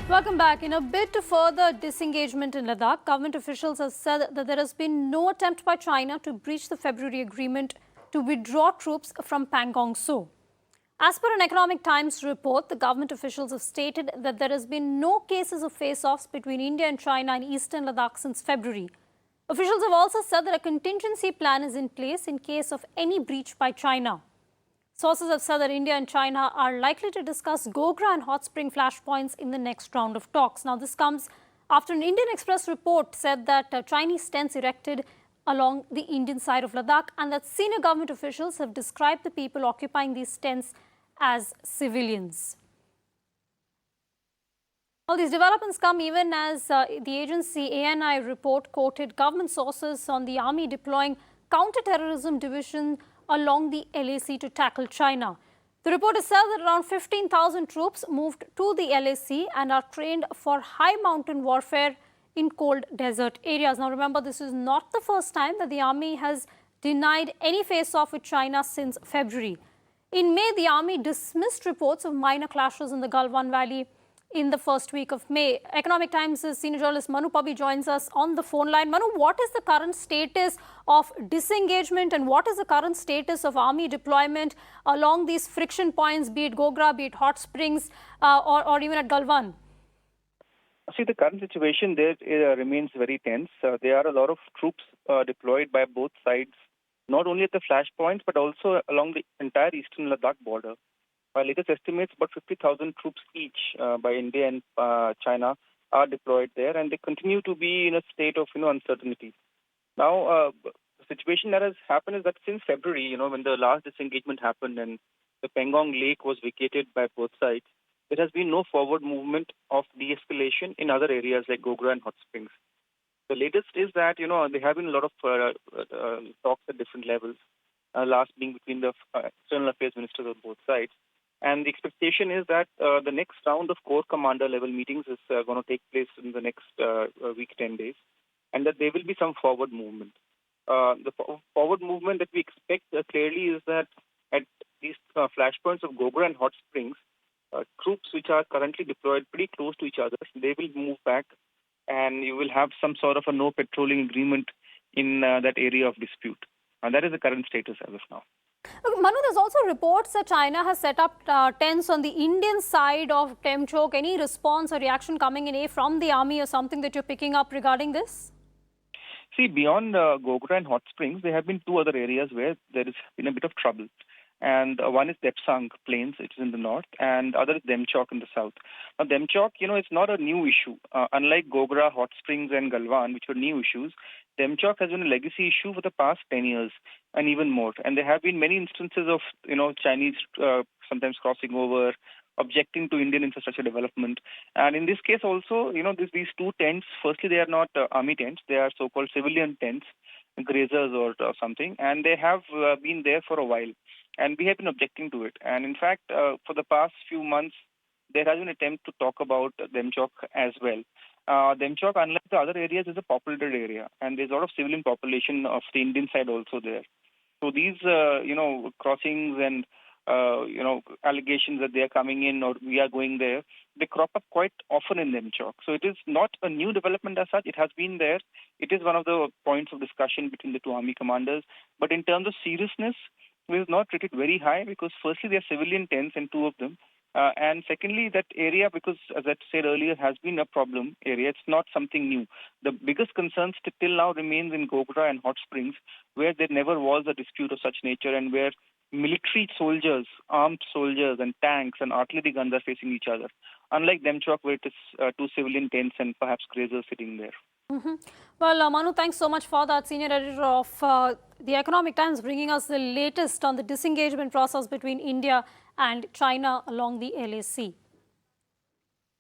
Welcome back. In a bid to further disengagement in Ladakh, government officials have said that there has been no attempt by China to breach the Feburay agreement to withdraw troops from Pangong Tso. As per an Economic Times report, the government officials have stated that there has been no cases of face-offs between India and China in Eastern Ladakh since February. Officials have also said that a contingency plan is in place in case of any breach by China. Sources have said that India and China are likely to discuss Gogra and Hotsprings flashpoints in the next round of talks. Now, this comes after an Indian Express report said that Chinese tents erected along the Indian side of Ladakh and that senior government officials have described the people occupying these tents as civilians. All these developments come even as the agency ANI report quoted government sources on the army deploying counter-terrorism division along the LAC to tackle China. The report has said that around 15,000 troops moved to the LAC and are trained for high mountain warfare in cold desert areas. Now remember, this is not the first time that the army has denied any face-off with China since February. In May, the army dismissed reports of minor clashes in the Galwan Valley in the first week of May. Economic Times' senior journalist Manu Pabi joins us on the phone line. Manu, what is the current status of disengagement and what is the current status of army deployment along these friction points, be it Gogra, be it Hotsprings, or even at Galwan? See, the current situation there remains very tense. There are a lot of troops deployed by both sides, not only at the flashpoints, but also along the entire Eastern Ladakh border. By latest estimates, about 50,000 troops each by India and China are deployed there, and they continue to be in a state of uncertainty. Now, the situation that has happened is that since February, when the last disengagement happened and the Pangong Lake was vacated by both sides, there has been no forward movement of de-escalation in other areas like Gogra and Hotsprings. The latest is that there have been a lot of talks at different levels, last being between the external affairs ministers of both sides. And the expectation is that the next round of Corps Commander level meetings is going to take place in the next week, 10 days, and that there will be some forward movement. The forward movement that we expect clearly is that at these flashpoints of Gogra and Hotsprings, troops which are currently deployed pretty close to each other, they will move back, and you will have some sort of a no patrolling agreement in that area of dispute. And that is the current status as of now. Manu, there's also reports that China has set up tents on the Indian side of Temchok. Any response or reaction coming in from the army or something that you're picking up regarding this? See, beyond Gogra and Hotsprings, there have been two other areas where there has been a bit of trouble. And one is Depsang Plains, which is in the north, and other is Demchok in the south. Now, Demchok, it's not a new issue. Unlike Gogra, Hotsprings, and Galwan, which were new issues, Demchok has been a legacy issue for the past 10 years and even more. And there have been many instances of, Chinese sometimes crossing over, objecting to Indian infrastructure development. And in this case also, these two tents, firstly, they are not army tents. They are so-called civilian tents, grazers or something. And they have been there for a while. And we have been objecting to it. And in fact, for the past few months, there has been an attempt to talk about Demchok as well. Demchok, unlike the other areas, is a populated area. And there's a lot of civilian population of the Indian side also there. So these, crossings and, allegations that they are coming in or we are going there, they crop up quite often in Demchok. So it is not a new development as such. It has been there. It is one of the points of discussion between the two army commanders. But in terms of seriousness, it is not rated very high because firstly, there are civilian tents and two of them. And secondly, that area, because as I said earlier, has been a problem area. It's not something new. The biggest concern till now remains in Gogra and Hotsprings, where there never was a dispute of such nature and where military soldiers, armed soldiers and tanks and artillery guns are facing each other. Unlike Demchok, where it is two civilian tents and perhaps grazers sitting there. Well, Manu, thanks so much for that. Senior editor of the Economic Times bringing us the latest on the disengagement process between India and China along the LAC.